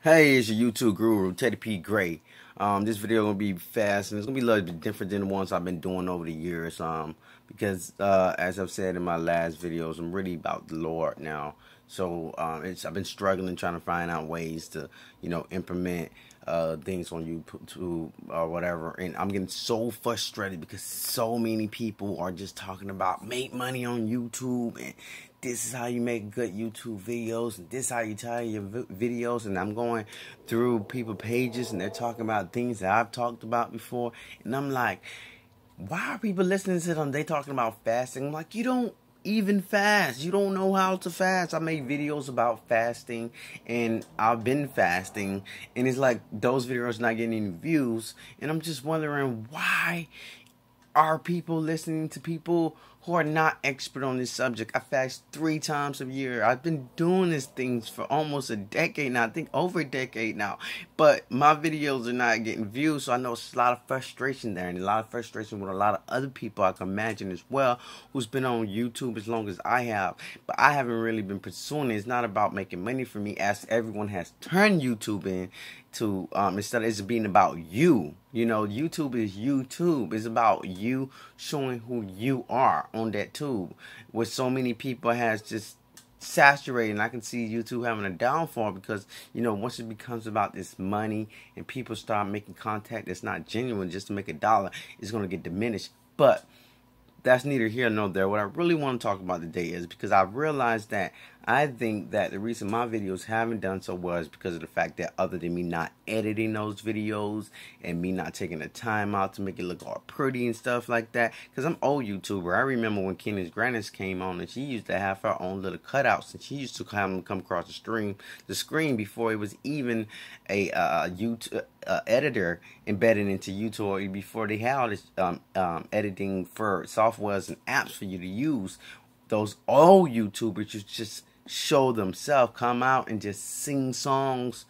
Hey, it's your YouTube guru, Teddy P. Gray. This video gonna be fast and it's gonna be a little bit different than the ones I've been doing over the years. Because as I've said in my last videos, I'm really about the Lord now. So I've been struggling trying to find out ways to, implement things on YouTube or whatever, and I'm getting so frustrated because so many people are just talking about make money on YouTube and this is how you make good YouTube videos and this is how you title your videos. And I'm going through people pages and they're talking about things that I've talked about before, and I'm like, why are people listening to them? They talking about fasting. I'm like, you don't even fast. You don't know how to fast. I made videos about fasting and I've been fasting, and it's like those videos not getting any views, and I'm just wondering, why are people listening to people who are not expert on this subject? I fast 3 times a year. I've been doing these things for almost a decade now. I think over a decade now. But my videos are not getting views, so I know it's a lot of frustration there, and a lot of frustration with a lot of other people I can imagine as well, who's been on YouTube as long as I have. But I haven't really been pursuing it. It's not about making money for me, as everyone has turned YouTube into instead of it being about you. YouTube is YouTube. It's about you showing who you are on that tube, where so many people has just saturated. And I can see YouTube having a downfall because, once it becomes about this money and people start making contact that's not genuine just to make $1, it's going to get diminished. But that's neither here nor there. What I really want to talk about today is because I've realized that I think that the reason my videos haven't done so well is because of the fact that, other than me not editing those videos and me not taking the time out to make it look all pretty and stuff like that, because I'm old YouTuber. I remember when Kenny's Grannis came on and she used to have her own little cutouts, and she used to come across the screen before it was even a YouTube editor embedded into YouTube, or before they had all this editing for softwares and apps for you to use. Those old YouTubers just show themselves, come out and just sing songs.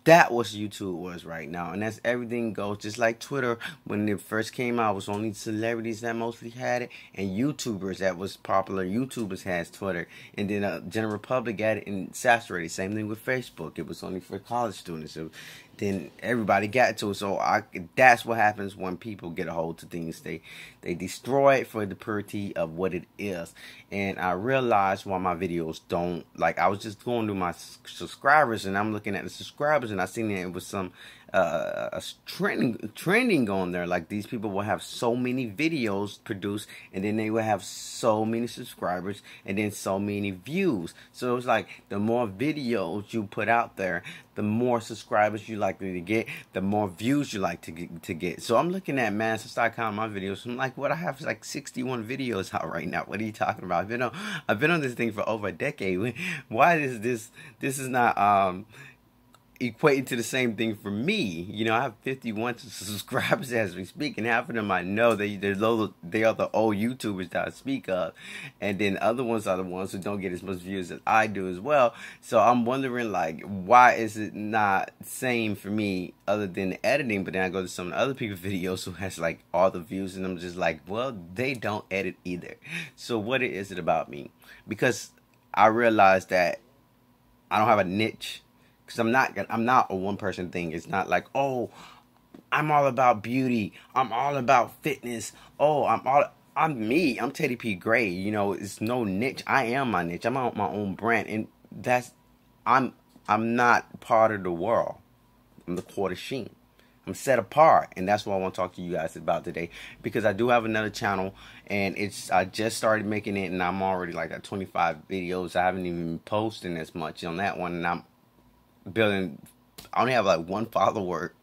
That was YouTube was right now, and that's everything goes. Just like Twitter, when it first came out, it was only celebrities that mostly had it, and YouTubers that was popular. YouTubers has Twitter, and then General Public had it and saturated. Same thing with Facebook. It was only for college students. So then everybody got to it. So that's what happens when people get a hold of things. They destroy it for the purity of what it is. And I realized why my videos don't, like, I was just going through my subscribers, and I'm looking at the subscribers, and I seen that it was some trending on there. Like, these people will have so many videos produced, and then they will have so many subscribers, and then so many views. So it's like, the more videos you put out there, the more subscribers you likely to get, the more views you like to get. So I'm looking at, man, so start counting my videos. I'm like, what? I have like 61 videos out right now. What are you talking about? I've been on this thing for over a decade. Why is this is not equating to the same thing for me? I have 51 subscribers as we speak, and half of them I know they are the old YouTubers that I speak of, and then other ones are the ones who don't get as much views as I do as well. So I'm wondering, like, why is it not same for me other than the editing? But then I go to some of the other people's videos who has like all the views, and I'm just like, well, they don't edit either. So what is it about me? Because I realized that I don't have a niche. Because I'm not a one-person thing. It's not like, oh, I'm all about beauty. I'm all about fitness. Oh, I'm me. I'm Teddy P. Gray. It's no niche. I am my niche. I'm on my own brand, and I'm not part of the world. I'm the quarter sheen. I'm set apart, and that's what I want to talk to you guys about today, because I do have another channel, and I just started making it, and I'm already like at 25 videos. I haven't even been posting as much on that one, and I'm building. I only have like 1 follower,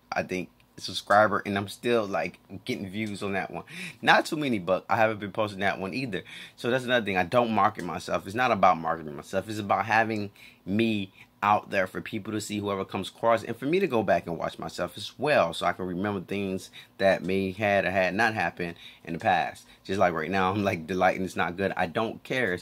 I think, subscriber, and I'm still like getting views on that one. Not too many, but I haven't been posting that one either. So that's another thing. I don't market myself. It's not about marketing myself. It's about having me out there for people to see, whoever comes across, and for me to go back and watch myself as well, so I can remember things that may had or had not happened in the past. Just like right now, I'm like, the lighting is not good. I don't care.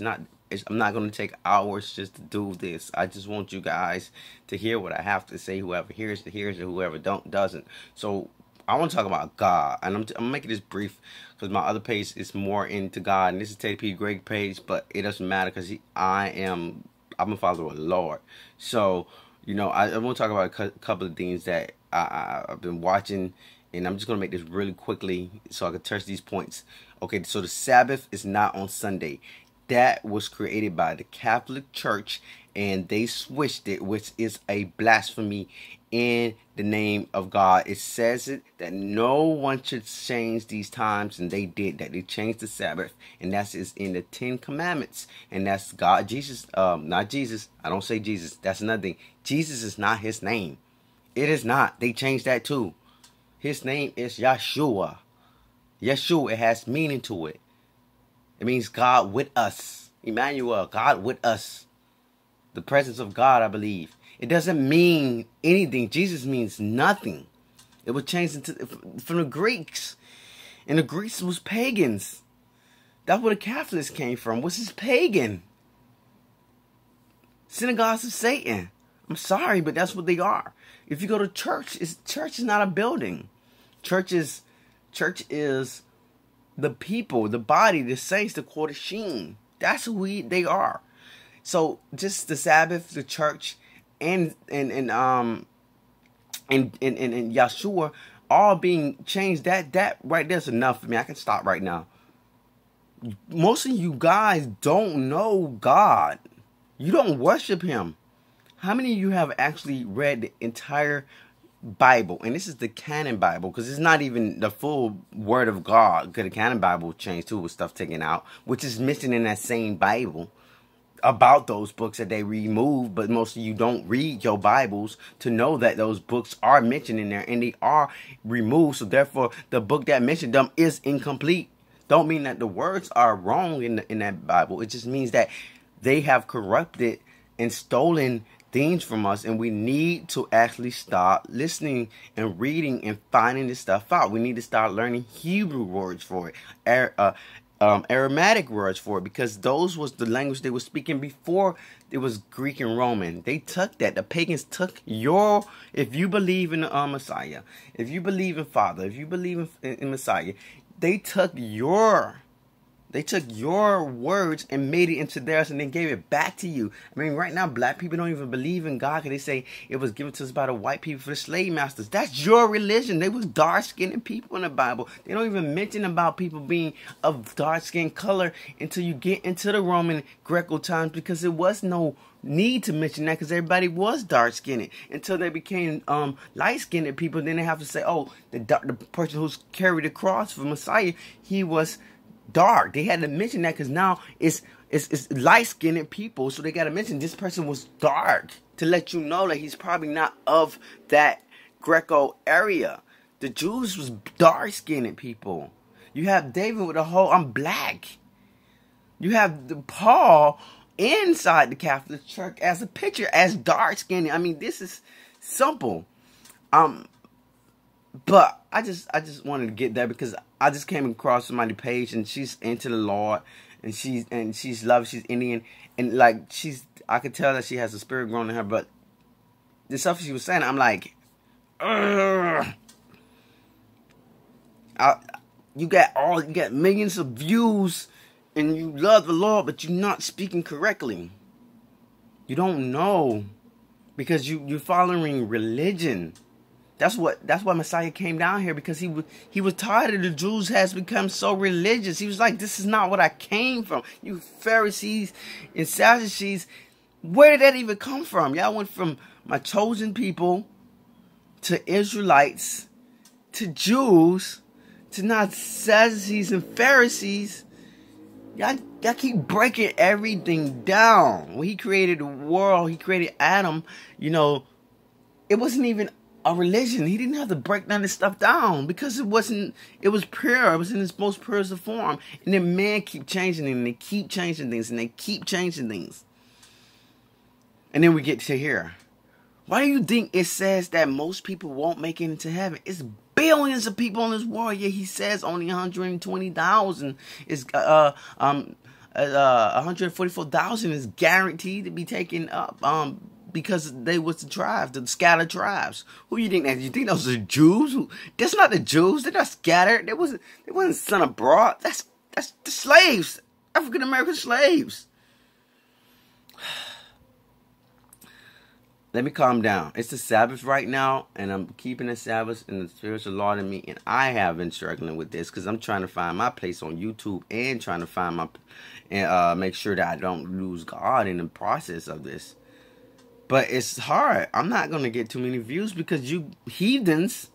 I'm not going to take hours just to do this. I just want you guys to hear what I have to say. Whoever hears it, and whoever doesn't. So I want to talk about God, and I'm making this brief because my other page is more into God, and this is Teddy P. Gray page, but it doesn't matter because I'm a follower of the Lord. So You know, I want to talk about a couple of things that I've been watching, and I'm just going to make this really quickly so I can touch these points. Okay, so the Sabbath is not on Sunday. That was created by the Catholic Church, and they switched it, which is a blasphemy in the name of God. It says it that no one should change these times, and they did that. They changed the Sabbath, and that's is in the 10 Commandments, and that's God. Jesus, not Jesus. I don't say Jesus. That's another thing. Jesus is not his name. It is not. They changed that too. His name is Yeshua. Yeshua, it has meaning to it. It means God with us. Emmanuel, God with us. The presence of God, I believe. It doesn't mean anything. Jesus means nothing. It was changed from the Greeks. And the Greeks was pagans. That's where the Catholics came from. What's this pagan? Synagogues of Satan. I'm sorry, but that's what they are. If you go to church, church is not a building. Church is the people, the body, the saints, the Kodashim. That's who they are. So just the Sabbath, the church, and Yeshua all being changed. That right there's enough for me. I can stop right now. Most of you guys don't know God. You don't worship him. How many of you have actually read the entire Bible? And this is the canon Bible, because it's not even the full word of God, because the canon Bible changed too with stuff taken out, which is mentioned in that same Bible about those books that they removed. But most of you don't read your Bibles to know that those books are mentioned in there and they are removed. So therefore the book that mentioned them is incomplete. Don't mean that the words are wrong in that Bible. It just means that they have corrupted and stolen things from us, and we need to actually start listening and reading and finding this stuff out. We need to start learning Hebrew words for it, Aramaic words for it, because those was the language they were speaking before it was Greek and Roman. They took that. The pagans took your, if you believe in the Messiah, if you believe in Father, if you believe in Messiah, they took your words and made it into theirs and then gave it back to you. I mean, right now, black people don't even believe in God because they say it was given to us by the white people for the slave masters. That's your religion. They was dark-skinned people in the Bible. They don't even mention about people being of dark-skinned color until you get into the Roman Greco times, because there was no need to mention that because everybody was dark-skinned until they became light-skinned people. Then they have to say, oh, the person who's carried the cross for Messiah, he was dark. They had to mention that because now it's light-skinned people, so they got to mention this person was dark to let you know that he's probably not of that Greco area. The Jews was dark-skinned people. You have David with the whole, I'm black. You have Paul inside the Catholic Church as a picture as dark-skinned. I mean, this is simple. But I just wanted to get there because I just came across somebody's page and she's into the Lord and she's loved, she's Indian, and like I could tell that she has a spirit growing in her, but the stuff she was saying, I'm like, you got millions of views and you love the Lord, but you're not speaking correctly. You don't know because you're following religion. That's why Messiah came down here, because he was tired of the Jews has become so religious. He was like, this is not what I came from. You Pharisees and Sadducees, where did that even come from? Y'all went from my chosen people to Israelites to Jews to not Sadducees and Pharisees. Y'all keep breaking everything down. When he created the world, he created Adam, you know, it wasn't even a religion. He didn't have to break none of this stuff down because it was pure. It was in its most purest form. And then man keep changing it, and they keep changing things, and they keep changing things. And then we get to here. Why do you think it says that most people won't make it into heaven? It's billions of people in this world. Yeah, he says only 120,000 is 144,000 is guaranteed to be taken up. Because they was the tribes, the scattered tribes. Who you think that? You think those are Jews? That's not the Jews. They're not scattered. They wasn't sent abroad. That's the slaves, African American slaves. let me calm down. It's the Sabbath right now, and I'm keeping the Sabbath and the spiritual law in me. And I have been struggling with this because I'm trying to find my place on YouTube and trying to find my and make sure that I don't lose God in the process of this. But it's hard. I'm not gonna get too many views because you heathens,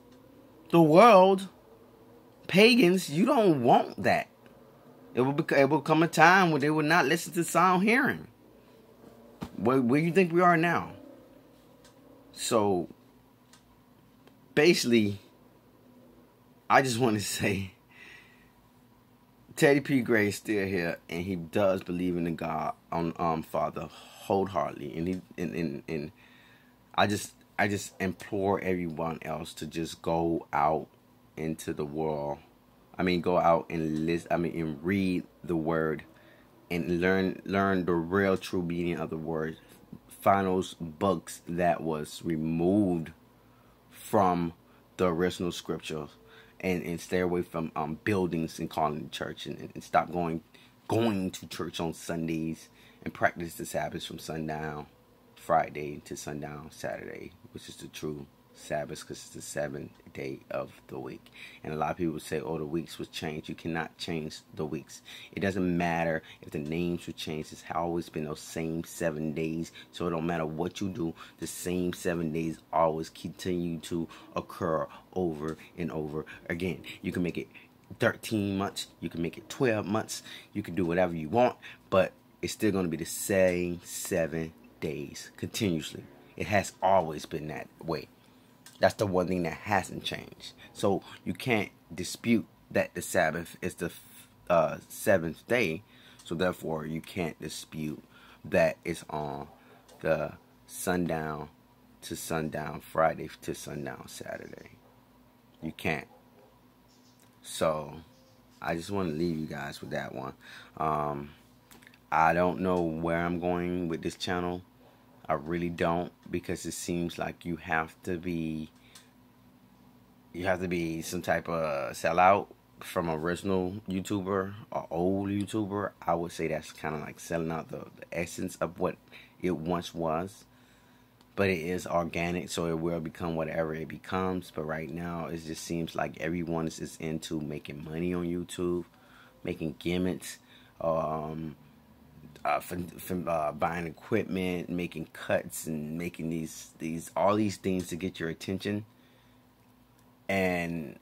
the world, pagans, you don't want that. It will come a time when they will not listen to sound hearing. Where do you think we are now? So, basically, I just want to say, Teddy P. Gray is still here, and he does believe in the God on Father wholeheartedly, and I just implore everyone else to just go out into the world. I mean, go out and listen. I mean, and read the Word and learn the real true meaning of the Word. Find those books that was removed from the original scriptures, and stay away from buildings and calling it church, and stop going to church on Sundays, and practice the Sabbath from sundown Friday to sundown Saturday, which is the true Sabbath, because it's the seventh day of the week. And a lot of people say, oh, the weeks was changed. You cannot change the weeks. It doesn't matter if the names were changed. It's always been those same 7 days. So it don't matter what you do, the same 7 days always continue to occur over and over again. You can make it 13 months, you can make it 12 months, you can do whatever you want, but it's still going to be the same 7 days continuously. It has always been that way. That's the one thing that hasn't changed. So you can't dispute that the Sabbath is the seventh day. So therefore, you can't dispute that it's on the sundown to sundown Friday to sundown Saturday. You can't. So I just want to leave you guys with that one. I don't know where I'm going with this channel. I really don't, because it seems like you have to be some type of sellout from original YouTuber or old YouTuber. I would say that's kind of like selling out the essence of what it once was. But it is organic, so it will become whatever it becomes. But right now, it just seems like everyone is just into making money on YouTube, making gimmicks, buying equipment, making cuts, and making all these things to get your attention. And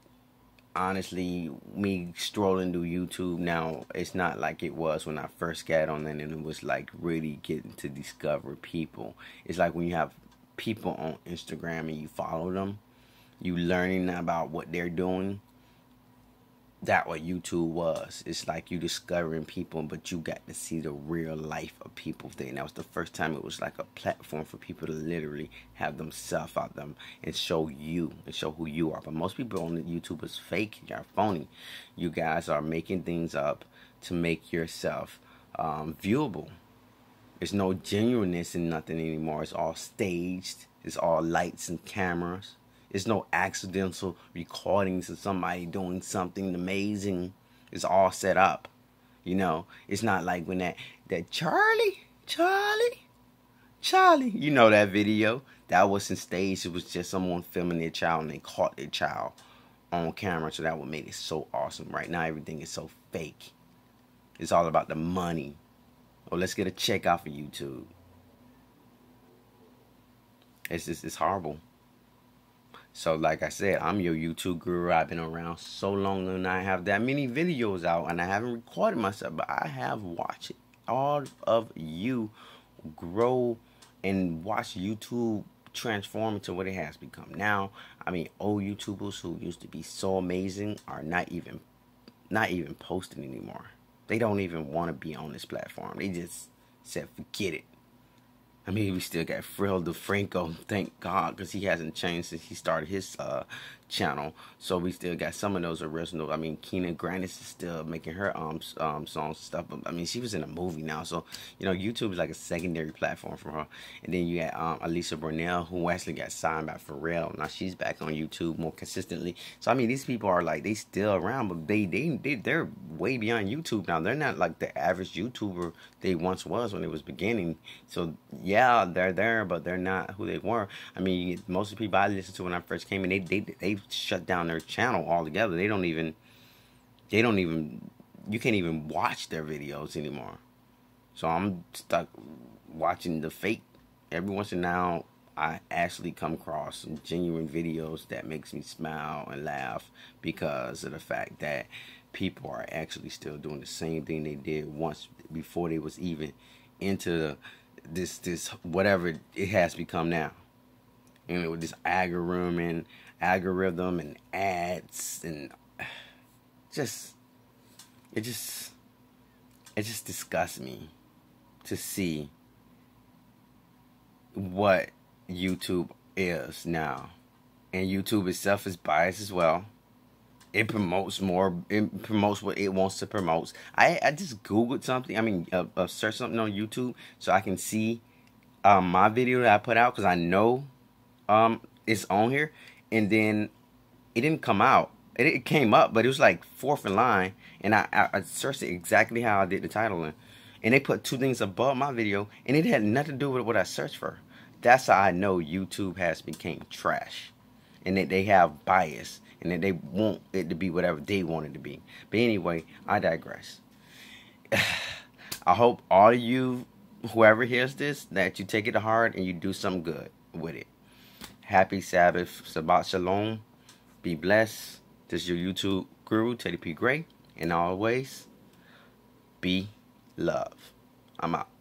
honestly, me strolling through YouTube now, it's not like it was when I first got on there and it was like really getting to discover people. It's like when you have people on Instagram and you follow them, you learning about what they're doing. That's what YouTube was. It's like you discovering people, but you got to see the real life of people there. And that was the first time it was like a platform for people to literally have themselves out them and show you and show who you are. But most people on YouTube is fake. You're phony. You guys are making things up to make yourself viewable. There's no genuineness in nothing anymore. It's all staged. It's all lights and cameras. It's no accidental recordings of somebody doing something amazing. It's all set up. You know, it's not like when that Charlie, you know that video? That wasn't staged. It was just someone filming their child and they caught their child on camera. So that what made it so awesome. Right now, everything is so fake. It's all about the money. Oh, let's get a check off of YouTube. It's horrible. So like I said, I'm your YouTube guru. I've been around so long and I have that many videos out and I haven't recorded myself, but I have watched all of you grow and watch YouTube transform into what it has become now. I mean, old YouTubers who used to be so amazing are not even posting anymore. They don't even want to be on this platform. They just said, forget it. I mean, we still got Phil DeFranco, thank God, because he hasn't changed since he started his channel. So we still got some of those original. I mean, Keena Grannis is still making her songs and stuff. But I mean, she was in a movie now, so you know, YouTube is like a secondary platform for her. And then you got Elisa Burnell, who actually got signed by Pharrell. Now she's back on YouTube more consistently. So I mean, these people are like, they still around, but they're way beyond YouTube now. They're not like the average YouTuber they once was when it was beginning. So yeah. yeah, they're there, but they're not who they were. I mean, most of the people I listened to when I first came in, they shut down their channel altogether. They don't even you can't even watch their videos anymore. So I'm stuck watching the fake. Every once in a while, I actually come across some genuine videos that makes me smile and laugh because of the fact that people are actually still doing the same thing they did once before they was even into this whatever it has become now. You know, with this algorithm and ads and just it just it just disgusts me to see what YouTube is now. And YouTube itself is biased as well. It promotes what it wants to promote. I just Googled something. I mean, search something on YouTube so I can see my video that I put out because I know it's on here. And then it didn't come out. It came up, but it was like fourth in line. And I searched it exactly how I did the titling. And they put two things above my video, and it had nothing to do with what I searched for. That's how I know YouTube has become trash, and that they have bias, and that they want it to be whatever they want it to be. But anyway, I digress. I hope all of you, whoever hears this, that you take it to heart and you do something good with it. Happy Sabbath, Shabbat Shalom. Be blessed. This is your YouTube guru, Teddy P. Gray, and always be love. I'm out.